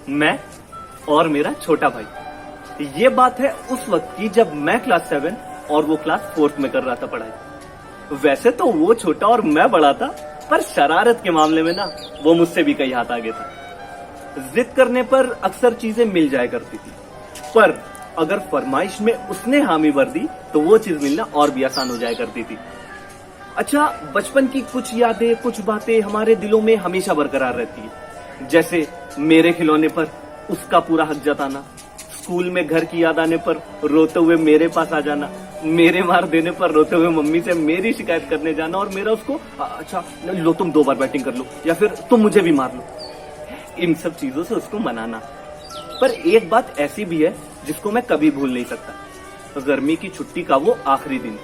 मैं और मेरा छोटा भाई। ये बात है उस वक्त की जब मैं क्लास 7 और वो क्लास 4th में कर रहा था पढ़ाई। वैसे तो वो छोटा और मैं बड़ा था, पर शरारत के मामले में ना वो मुझसे भी कई हाथ आगे था। जिद करने पर अक्सर चीजें मिल जाया करती थी, पर अगर फरमाइश में उसने हामी भर दी तो वो चीज मिलना और भी आसान हो जाया करती थी। अच्छा, बचपन की कुछ यादें, कुछ बातें हमारे दिलों में हमेशा बरकरार रहती है। जैसे मेरे खिलौने पर उसका पूरा हक जताना, स्कूल में घर की याद आने पर रोते हुए मेरे पास आ जाना, मेरे मार देने पर रोते हुए मम्मी से मेरी शिकायत करने जाना और मेरा उसको अच्छा लो तुम 2 बार बैटिंग कर लो या फिर तुम मुझे भी मार लो, इन सब चीजों से उसको मनाना। पर एक बात ऐसी भी है जिसको मैं कभी भूल नहीं सकता। गर्मी की छुट्टी का वो आखिरी दिन,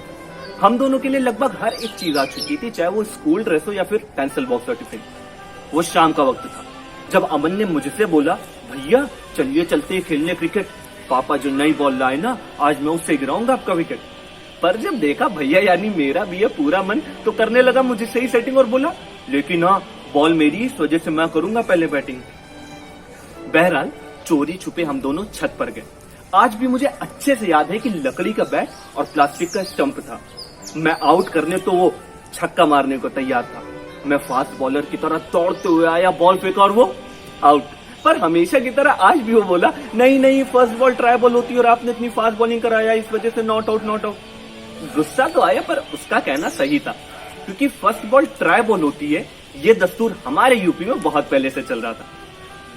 हम दोनों के लिए लगभग हर एक चीज आ चुकी थी, चाहे वो स्कूल ड्रेस हो या फिर पेंसिल बॉक्स और टिफिन। वो शाम का वक्त था जब अमन ने मुझसे बोला, भैया चलिए चलते खेलने क्रिकेट, पापा जो नई बॉल लाए ना आज मैं उससे गिराऊंगा आपका विकेट। पर जब देखा भैया यानी मेरा भी है पूरा मन, तो करने लगा मुझे सही सेटिंग और बोला, लेकिन हाँ बॉल मेरी, इस वजह से मैं करूंगा पहले बैटिंग। बहरहाल चोरी छुपे हम दोनों छत पर गए। आज भी मुझे अच्छे से याद है कि लकड़ी का बैट और प्लास्टिक का स्टंप था। मैं आउट करने तो वो छक्का मारने को तैयार था। मैं फास्ट बॉलर की तरह दौड़ते हुए आया, बॉल फेंका और वो आउट। पर हमेशा की तरह आज भी वो बोला, नहीं नहीं फर्स्ट बॉल ट्राई बॉल होती है और आपने इतनी फास्ट बॉलिंग कराया, इस वजह से नॉट आउट नॉट आउट। गुस्सा तो आया, पर उसका कहना सही था, क्योंकि फर्स्ट बॉल ट्राई बॉल होती है ये दस्तूर हमारे यूपी में बहुत पहले से चल रहा था।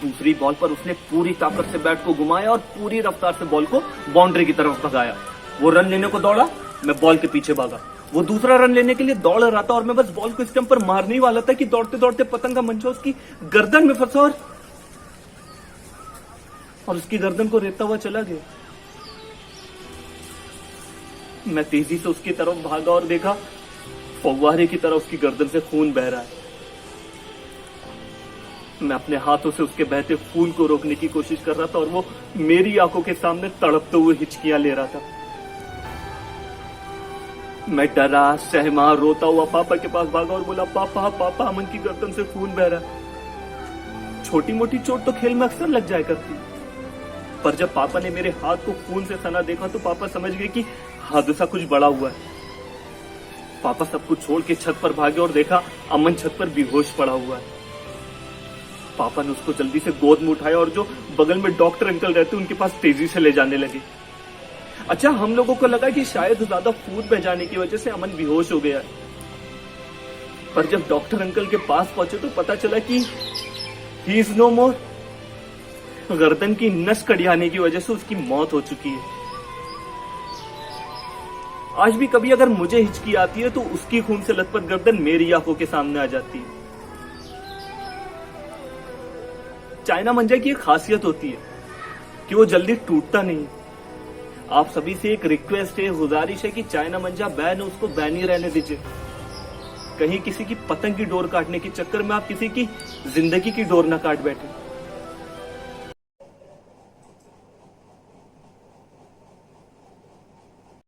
दूसरी बॉल पर उसने पूरी ताकत से बैट को घुमाया और पूरी रफ्तार से बॉल को बाउंड्री की तरफ भगाया। वो रन लेने को दौड़ा, मैं बॉल के पीछे भागा। वो दूसरा रन लेने के लिए दौड़ रहा था और मैं बस बॉल को स्टंप पर मारने ही वाला था कि दौड़ते दौड़ते पतंग का मंचा उसकी गर्दन में फंसा और उसकी गर्दन को रेतता हुआ चला गया। मैं तेजी से उसकी तरफ भागा और देखा फव्वारे की तरह उसकी गर्दन से खून बह रहा है। मैं अपने हाथों से उसके बहते खून को रोकने की कोशिश कर रहा था और वो मेरी आंखों के सामने तड़पते हुए हिचकियां ले रहा था। मैं डरा, सहमा, रोता हुआ पापा के पास भागा और बोला, पापा पापा अमन की गर्दन से खून बह रहा है। छोटी मोटी चोट तो खेल में अक्सर लग जाया करती, पर जब पापा ने मेरे हाथ को खून से सना देखा तो पापा समझ गए कि हादसा कुछ बड़ा हुआ है। पापा सब कुछ छोड़ के छत पर भागे और देखा अमन छत पर बेहोश पड़ा हुआ है। पापा ने उसको जल्दी से गोद में उठाया और जो बगल में डॉक्टर अंकल रहते उनके पास तेजी से ले जाने लगे। अच्छा, हम लोगों को लगा कि शायद ज्यादा खून बह जाने की वजह से अमन बेहोश हो गया, पर जब डॉक्टर अंकल के पास पहुंचे तो पता चला कि ही इज नो मोर। गर्दन की नस कड़ियाने की वजह से उसकी मौत हो चुकी है। आज भी कभी अगर मुझे हिचकी आती है तो उसकी खून से लथपथ गर्दन मेरी आंखों के सामने आ जाती है। चाइना मंजा की एक खासियत होती है कि वो जल्दी टूटता नहीं। आप सभी से एक रिक्वेस्ट है, गुजारिश है कि चाइना मंजा बैन है, उसको बैन ही रहने दीजिए। कहीं किसी की पतंग की डोर काटने के चक्कर में आप किसी की जिंदगी की डोर ना काट बैठे।